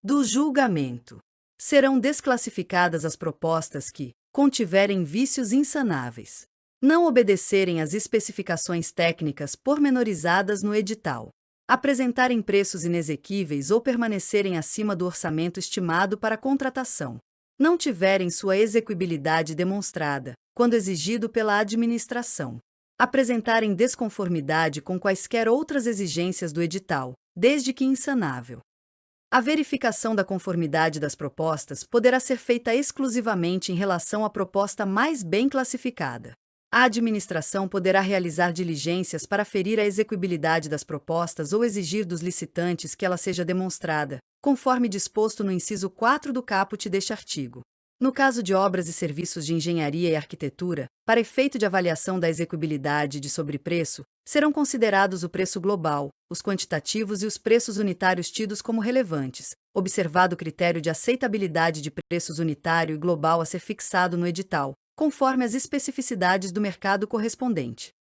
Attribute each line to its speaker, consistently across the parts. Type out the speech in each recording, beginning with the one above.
Speaker 1: do julgamento. Serão desclassificadas as propostas que contiverem vícios insanáveis, não obedecerem às especificações técnicas pormenorizadas no edital, apresentarem preços inexequíveis ou permanecerem acima do orçamento estimado para a contratação, não tiverem sua execuibilidade demonstrada, quando exigido pela administração, apresentarem desconformidade com quaisquer outras exigências do edital, desde que insanável. A verificação da conformidade das propostas poderá ser feita exclusivamente em relação à proposta mais bem classificada. A administração poderá realizar diligências para aferir a execuibilidade das propostas ou exigir dos licitantes que ela seja demonstrada, conforme disposto no inciso 4 do caput deste artigo. No caso de obras e serviços de engenharia e arquitetura, para efeito de avaliação da execuibilidade de sobrepreço, serão considerados o preço global, os quantitativos e os preços unitários tidos como relevantes, observado o critério de aceitabilidade de preços unitário e global a ser fixado no edital, conforme as especificidades do mercado correspondente.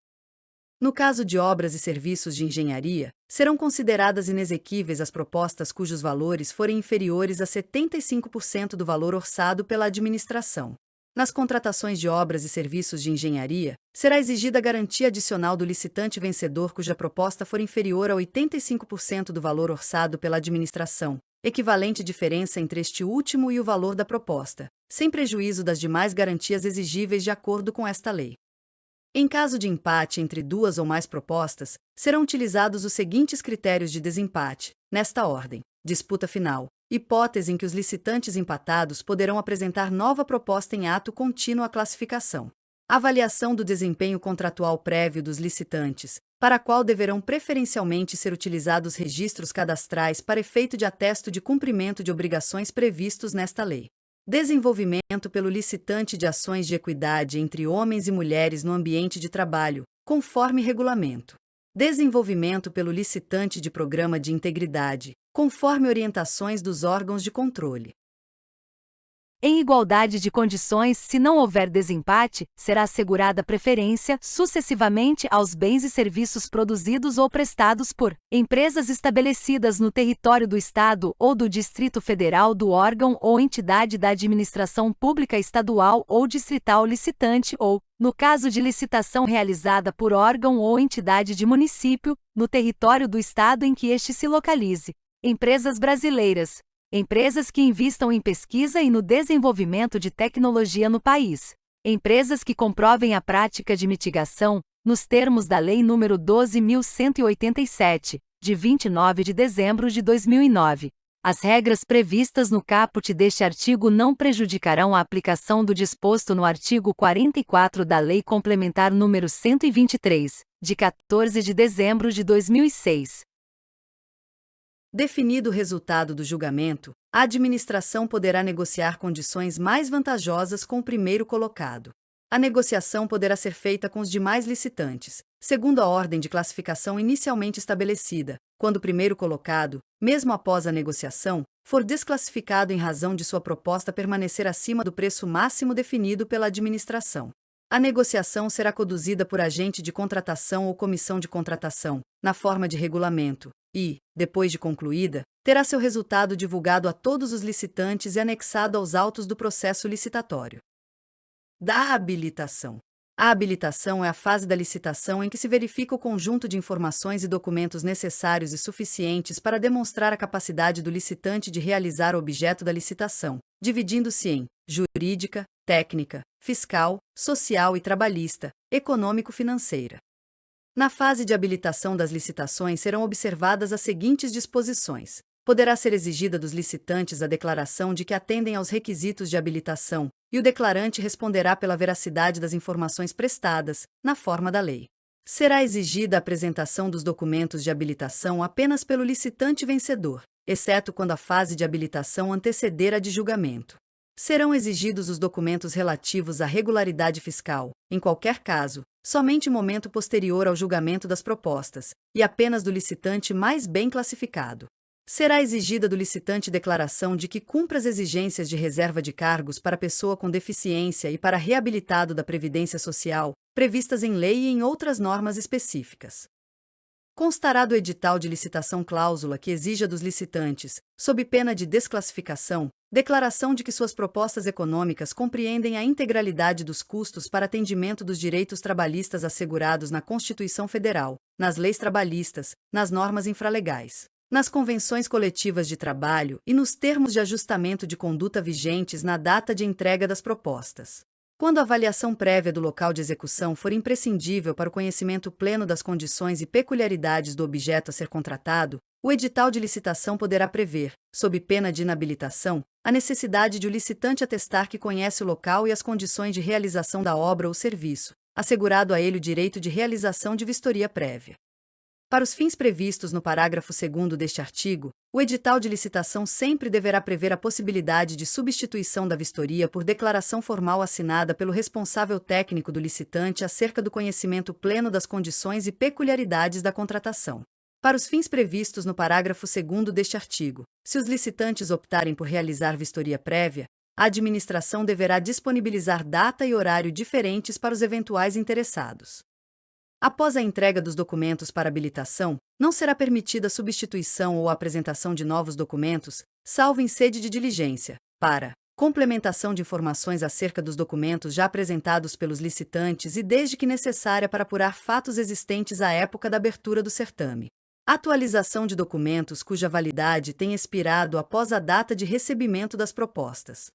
Speaker 1: No caso de obras e serviços de engenharia, serão consideradas inexequíveis as propostas cujos valores forem inferiores a 75% do valor orçado pela administração. Nas contratações de obras e serviços de engenharia, será exigida a garantia adicional do licitante vencedor cuja proposta for inferior a 85% do valor orçado pela administração, equivalente diferença entre este último e o valor da proposta, sem prejuízo das demais garantias exigíveis de acordo com esta lei. Em caso de empate entre duas ou mais propostas, serão utilizados os seguintes critérios de desempate, nesta ordem: disputa final, hipótese em que os licitantes empatados poderão apresentar nova proposta em ato contínuo à classificação. Avaliação do desempenho contratual prévio dos licitantes, para a qual deverão preferencialmente ser utilizados registros cadastrais para efeito de atesto de cumprimento de obrigações previstos nesta lei. Desenvolvimento pelo licitante de ações de equidade entre homens e mulheres no ambiente de trabalho, conforme regulamento. Desenvolvimento pelo licitante de programa de integridade, conforme orientações dos órgãos de controle.
Speaker 2: Em igualdade de condições, se não houver desempate, será assegurada preferência, sucessivamente, aos bens e serviços produzidos ou prestados por empresas estabelecidas no território do Estado ou do Distrito Federal do órgão ou entidade da administração pública estadual ou distrital licitante ou, no caso de licitação realizada por órgão ou entidade de município, no território do Estado em que este se localize. Empresas brasileiras. Empresas que investam em pesquisa e no desenvolvimento de tecnologia no país. Empresas que comprovem a prática de mitigação, nos termos da Lei nº 12.187, de 29 de dezembro de 2009. As regras previstas no caput deste artigo não prejudicarão a aplicação do disposto no artigo 44 da Lei Complementar nº 123, de 14 de dezembro de 2006.
Speaker 1: Definido o resultado do julgamento, a administração poderá negociar condições mais vantajosas com o primeiro colocado. A negociação poderá ser feita com os demais licitantes, segundo a ordem de classificação inicialmente estabelecida, quando o primeiro colocado, mesmo após a negociação, for desclassificado em razão de sua proposta permanecer acima do preço máximo definido pela administração. A negociação será conduzida por agente de contratação ou comissão de contratação, na forma de regulamento, e, depois de concluída, terá seu resultado divulgado a todos os licitantes e anexado aos autos do processo licitatório. Da habilitação. A habilitação é a fase da licitação em que se verifica o conjunto de informações e documentos necessários e suficientes para demonstrar a capacidade do licitante de realizar o objeto da licitação, dividindo-se em jurídica, técnica, fiscal, social e trabalhista, econômico-financeira. Na fase de habilitação das licitações serão observadas as seguintes disposições. Poderá ser exigida dos licitantes a declaração de que atendem aos requisitos de habilitação, e o declarante responderá pela veracidade das informações prestadas, na forma da lei. Será exigida a apresentação dos documentos de habilitação apenas pelo licitante vencedor, exceto quando a fase de habilitação anteceder a de julgamento. Serão exigidos os documentos relativos à regularidade fiscal, em qualquer caso, somente em momento posterior ao julgamento das propostas, e apenas do licitante mais bem classificado. Será exigida do licitante declaração de que cumpra as exigências de reserva de cargos para pessoa com deficiência e para reabilitado da Previdência Social, previstas em lei e em outras normas específicas. Constará do edital de licitação cláusula que exija dos licitantes, sob pena de desclassificação, declaração de que suas propostas econômicas compreendem a integralidade dos custos para atendimento dos direitos trabalhistas assegurados na Constituição Federal, nas leis trabalhistas, nas normas infralegais, nas convenções coletivas de trabalho e nos termos de ajustamento de conduta vigentes na data de entrega das propostas. Quando a avaliação prévia do local de execução for imprescindível para o conhecimento pleno das condições e peculiaridades do objeto a ser contratado, o edital de licitação poderá prever, sob pena de inabilitação, a necessidade de o licitante atestar que conhece o local e as condições de realização da obra ou serviço, assegurado a ele o direito de realização de vistoria prévia. Para os fins previstos no parágrafo 2º deste artigo, o edital de licitação sempre deverá prever a possibilidade de substituição da vistoria por declaração formal assinada pelo responsável técnico do licitante acerca do conhecimento pleno das condições e peculiaridades da contratação. Para os fins previstos no parágrafo 2º deste artigo, se os licitantes optarem por realizar vistoria prévia, a administração deverá disponibilizar data e horário diferentes para os eventuais interessados. Após a entrega dos documentos para habilitação, não será permitida a substituição ou a apresentação de novos documentos, salvo em sede de diligência, para complementação de informações acerca dos documentos já apresentados pelos licitantes e desde que necessária para apurar fatos existentes à época da abertura do certame. Atualização de documentos cuja validade tem expirado após a data de recebimento das propostas.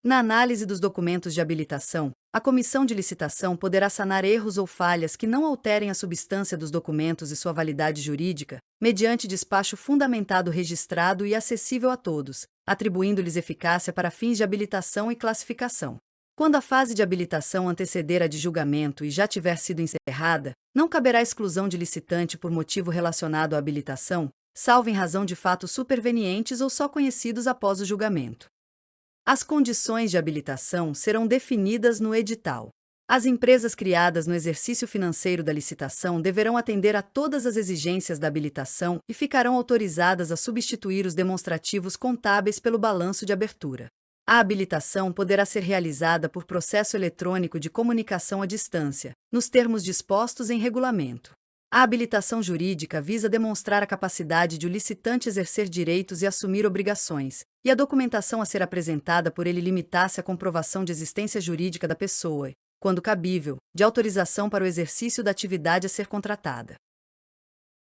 Speaker 1: Na análise dos documentos de habilitação, a comissão de licitação poderá sanar erros ou falhas que não alterem a substância dos documentos e sua validade jurídica, mediante despacho fundamentado registrado e acessível a todos, atribuindo-lhes eficácia para fins de habilitação e classificação. Quando a fase de habilitação anteceder a de julgamento e já tiver sido encerrada, não caberá exclusão de licitante por motivo relacionado à habilitação, salvo em razão de fatos supervenientes ou só conhecidos após o julgamento. As condições de habilitação serão definidas no edital. As empresas criadas no exercício financeiro da licitação deverão atender a todas as exigências da habilitação e ficarão autorizadas a substituir os demonstrativos contábeis pelo balanço de abertura. A habilitação poderá ser realizada por processo eletrônico de comunicação à distância, nos termos dispostos em regulamento. A habilitação jurídica visa demonstrar a capacidade de o licitante exercer direitos e assumir obrigações, e a documentação a ser apresentada por ele limitar-se à comprovação de existência jurídica da pessoa, quando cabível, de autorização para o exercício da atividade a ser contratada.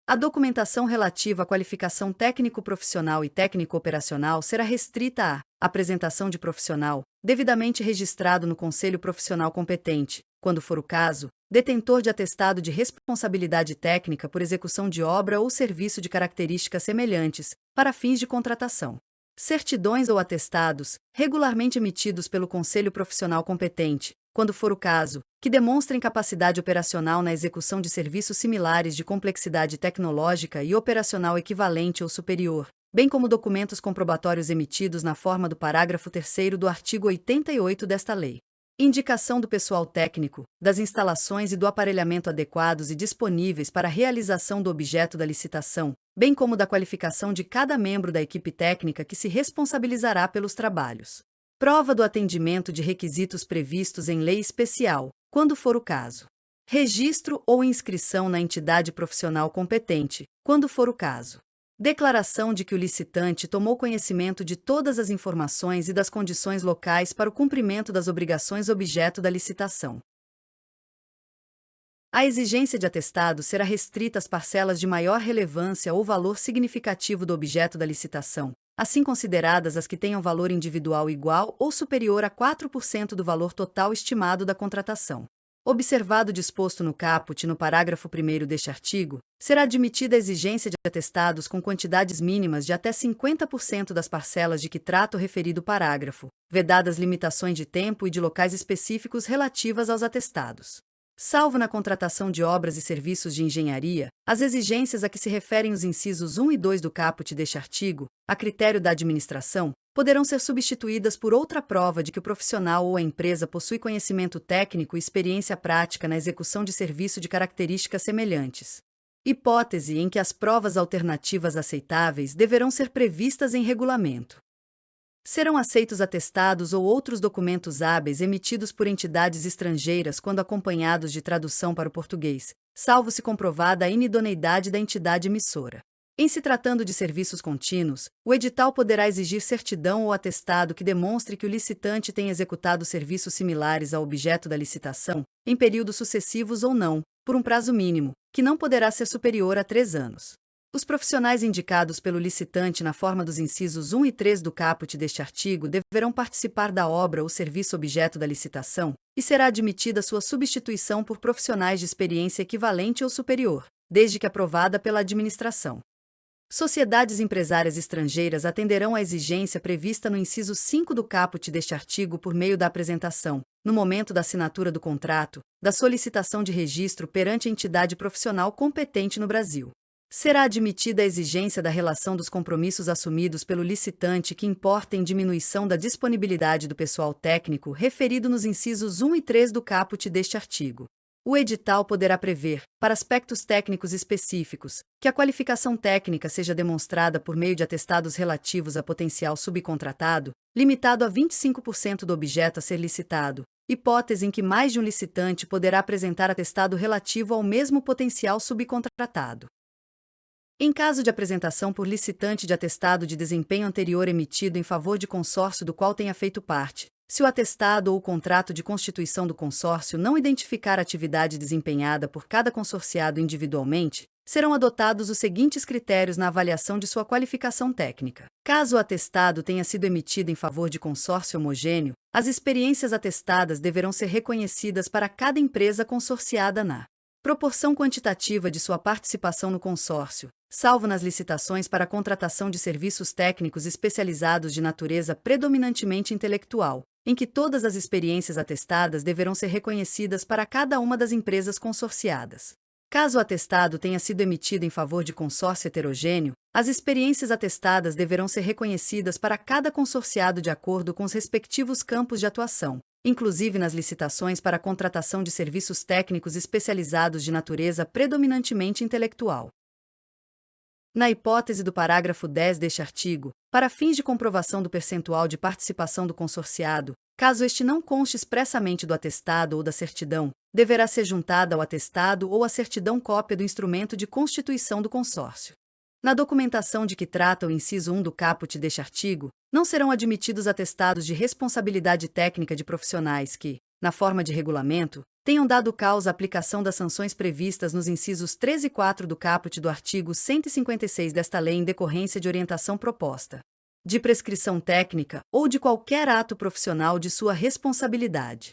Speaker 1: A documentação relativa à qualificação técnico-profissional e técnico-operacional será restrita à apresentação de profissional, devidamente registrado no Conselho Profissional competente, quando for o caso, detentor de atestado de responsabilidade técnica por execução de obra ou serviço de características semelhantes, para fins de contratação. Certidões ou atestados, regularmente emitidos pelo Conselho Profissional competente, quando for o caso, que demonstrem capacidade operacional na execução de serviços similares de complexidade tecnológica e operacional equivalente ou superior, bem como documentos comprobatórios emitidos na forma do parágrafo 3º do artigo 88 desta lei. Indicação do pessoal técnico, das instalações e do aparelhamento adequados e disponíveis para a realização do objeto da licitação, bem como da qualificação de cada membro da equipe técnica que se responsabilizará pelos trabalhos. Prova do atendimento de requisitos previstos em lei especial, quando for o caso. Registro ou inscrição na entidade profissional competente, quando for o caso. Declaração de que o licitante tomou conhecimento de todas as informações e das condições locais para o cumprimento das obrigações objeto da licitação. A exigência de atestado será restrita às parcelas de maior relevância ou valor significativo do objeto da licitação, assim consideradas as que tenham valor individual igual ou superior a 4% do valor total estimado da contratação. Observado o disposto no caput no parágrafo 1º deste artigo, será admitida a exigência de atestados com quantidades mínimas de até 50% das parcelas de que trata o referido parágrafo, vedadas limitações de tempo e de locais específicos relativas aos atestados. Salvo na contratação de obras e serviços de engenharia, as exigências a que se referem os incisos 1 e 2 do caput deste artigo, a critério da administração, poderão ser substituídas por outra prova de que o profissional ou a empresa possui conhecimento técnico e experiência prática na execução de serviço de características semelhantes. Hipótese em que as provas alternativas aceitáveis deverão ser previstas em regulamento. Serão aceitos atestados ou outros documentos hábeis emitidos por entidades estrangeiras quando acompanhados de tradução para o português, salvo se comprovada a inidoneidade da entidade emissora. Em se tratando de serviços contínuos, o edital poderá exigir certidão ou atestado que demonstre que o licitante tem executado serviços similares ao objeto da licitação, em períodos sucessivos ou não, por um prazo mínimo, que não poderá ser superior a 3 anos. Os profissionais indicados pelo licitante na forma dos incisos 1 e 3 do caput deste artigo deverão participar da obra ou serviço objeto da licitação, e será admitida sua substituição por profissionais de experiência equivalente ou superior, desde que aprovada pela administração. Sociedades empresárias estrangeiras atenderão à exigência prevista no inciso 5 do caput deste artigo por meio da apresentação, no momento da assinatura do contrato, da solicitação de registro perante a entidade profissional competente no Brasil. Será admitida a exigência da relação dos compromissos assumidos pelo licitante que importem diminuição da disponibilidade do pessoal técnico referido nos incisos 1 e 3 do caput deste artigo. O edital poderá prever, para aspectos técnicos específicos, que a qualificação técnica seja demonstrada por meio de atestados relativos a potencial subcontratado, limitado a 25% do objeto a ser licitado, hipótese em que mais de um licitante poderá apresentar atestado relativo ao mesmo potencial subcontratado. Em caso de apresentação por licitante de atestado de desempenho anterior emitido em favor de consórcio do qual tenha feito parte, se o atestado ou o contrato de constituição do consórcio não identificar a atividade desempenhada por cada consorciado individualmente, serão adotados os seguintes critérios na avaliação de sua qualificação técnica. Caso o atestado tenha sido emitido em favor de consórcio homogêneo, as experiências atestadas deverão ser reconhecidas para cada empresa consorciada na proporção quantitativa de sua participação no consórcio, salvo nas licitações para a contratação de serviços técnicos especializados de natureza predominantemente intelectual, em que todas as experiências atestadas deverão ser reconhecidas para cada uma das empresas consorciadas. Caso o atestado tenha sido emitido em favor de consórcio heterogêneo, as experiências atestadas deverão ser reconhecidas para cada consorciado de acordo com os respectivos campos de atuação, inclusive nas licitações para a contratação de serviços técnicos especializados de natureza predominantemente intelectual. Na hipótese do parágrafo 10 deste artigo, para fins de comprovação do percentual de participação do consorciado, caso este não conste expressamente do atestado ou da certidão, deverá ser juntada ao atestado ou à certidão cópia do instrumento de constituição do consórcio. Na documentação de que trata o inciso 1 do caput deste artigo, não serão admitidos atestados de responsabilidade técnica de profissionais que, na forma de regulamento, tenham dado causa à aplicação das sanções previstas nos incisos 3 e 4 do caput do artigo 156 desta lei em decorrência de orientação proposta, de prescrição técnica ou de qualquer ato profissional de sua responsabilidade.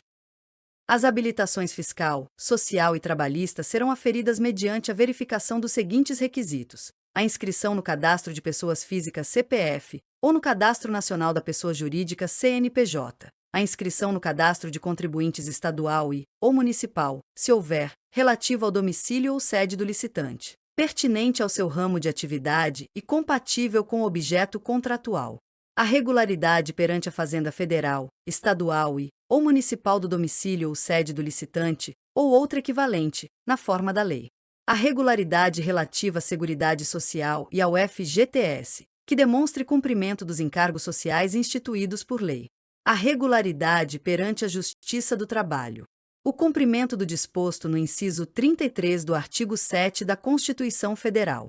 Speaker 1: As habilitações fiscal, social e trabalhista serão aferidas mediante a verificação dos seguintes requisitos: a inscrição no Cadastro de Pessoas Físicas CPF ou no Cadastro Nacional da Pessoa Jurídica CNPJ, a inscrição no Cadastro de Contribuintes estadual e, ou municipal, se houver, relativo ao domicílio ou sede do licitante, pertinente ao seu ramo de atividade e compatível com o objeto contratual. A regularidade perante a Fazenda Federal, estadual e, ou municipal do domicílio ou sede do licitante, ou outra equivalente, na forma da lei. A regularidade relativa à Seguridade Social e ao FGTS, que demonstre cumprimento dos encargos sociais instituídos por lei. A regularidade perante a Justiça do Trabalho. O cumprimento do disposto no inciso 33 do artigo 7 da Constituição Federal.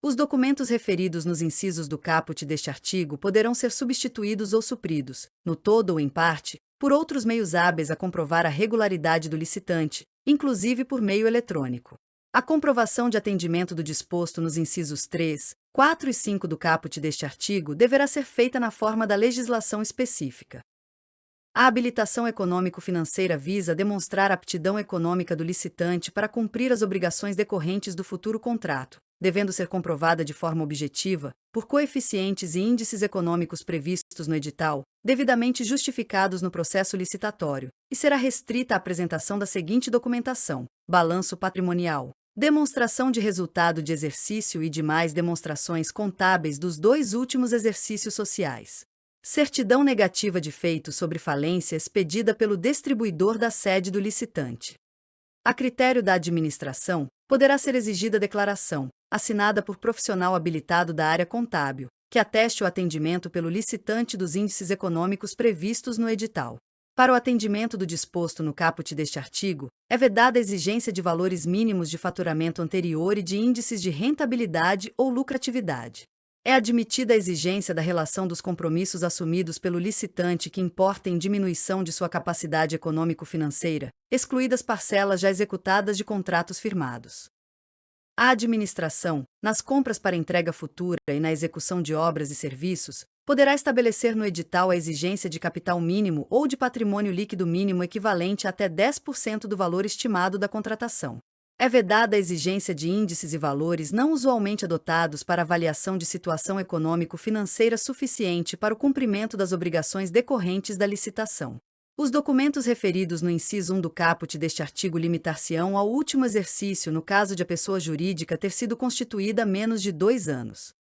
Speaker 1: Os documentos referidos nos incisos do caput deste artigo poderão ser substituídos ou supridos, no todo ou em parte, por outros meios hábeis a comprovar a regularidade do licitante, inclusive por meio eletrônico. A comprovação de atendimento do disposto nos incisos 3, 4 e 5 do caput deste artigo deverá ser feita na forma da legislação específica. A habilitação econômico-financeira visa demonstrar a aptidão econômica do licitante para cumprir as obrigações decorrentes do futuro contrato, devendo ser comprovada de forma objetiva, por coeficientes e índices econômicos previstos no edital, devidamente justificados no processo licitatório, e será restrita à apresentação da seguinte documentação: balanço patrimonial, demonstração de resultado de exercício e demais demonstrações contábeis dos 2 últimos exercícios sociais. Certidão negativa de feito sobre falência expedida pelo distribuidor da sede do licitante. A critério da administração, poderá ser exigida declaração, assinada por profissional habilitado da área contábil, que ateste o atendimento pelo licitante dos índices econômicos previstos no edital. Para o atendimento do disposto no caput deste artigo, é vedada a exigência de valores mínimos de faturamento anterior e de índices de rentabilidade ou lucratividade. É admitida a exigência da relação dos compromissos assumidos pelo licitante que importem diminuição de sua capacidade econômico-financeira, excluídas parcelas já executadas de contratos firmados. A administração, nas compras para entrega futura e na execução de obras e serviços, poderá estabelecer no edital a exigência de capital mínimo ou de patrimônio líquido mínimo equivalente a até 10% do valor estimado da contratação. É vedada a exigência de índices e valores não usualmente adotados para avaliação de situação econômico-financeira suficiente para o cumprimento das obrigações decorrentes da licitação. Os documentos referidos no inciso 1 do caput deste artigo limitar-se-ão ao último exercício no caso de a pessoa jurídica ter sido constituída há menos de 2 anos.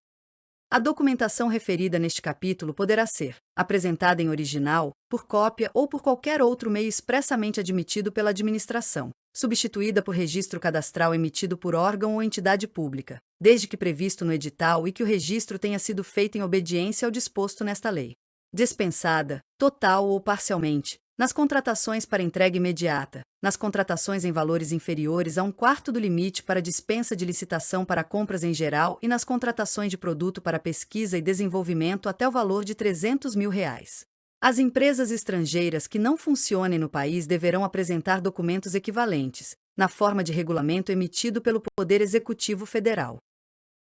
Speaker 1: A documentação referida neste capítulo poderá ser apresentada em original, por cópia ou por qualquer outro meio expressamente admitido pela administração, substituída por registro cadastral emitido por órgão ou entidade pública, desde que previsto no edital e que o registro tenha sido feito em obediência ao disposto nesta lei. Dispensada, total ou parcialmente, nas contratações para entrega imediata, nas contratações em valores inferiores a 1/4 do limite para dispensa de licitação para compras em geral e nas contratações de produto para pesquisa e desenvolvimento até o valor de R$300 mil. As empresas estrangeiras que não funcionem no país deverão apresentar documentos equivalentes, na forma de regulamento emitido pelo Poder Executivo Federal.